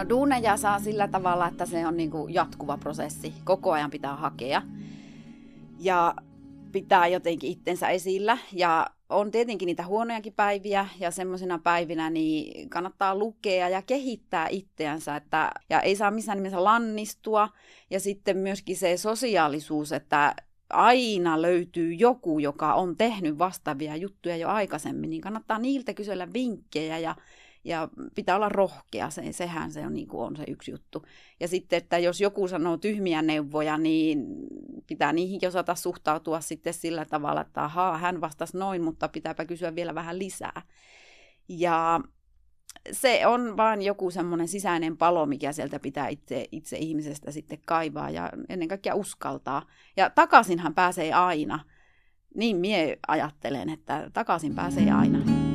No duuneja saa sillä tavalla, että se on niin kuin jatkuva prosessi. Koko ajan pitää hakea ja pitää jotenkin itsensä esillä. Ja on tietenkin niitä huonojakin päiviä ja semmoisina päivinä niin kannattaa lukea ja kehittää itseänsä. Ja ei saa missään nimessä lannistua. Ja sitten myöskin se sosiaalisuus, että aina löytyy joku, joka on tehnyt vastaavia juttuja jo aikaisemmin, niin kannattaa niiltä kysellä vinkkejä ja pitää olla rohkea, sehän se on, niin kuin on se yksi juttu. Ja sitten, että jos joku sanoo tyhmiä neuvoja, niin pitää niihin osata suhtautua sitten sillä tavalla, että ahaa, hän vastasi noin, mutta pitääpä kysyä vielä vähän lisää. Ja se on vaan joku semmoinen sisäinen palo, mikä sieltä pitää itse ihmisestä sitten kaivaa ja ennen kaikkea uskaltaa. Ja takaisinhan pääsee aina. Niin mie ajattelen, että takaisin pääsee aina.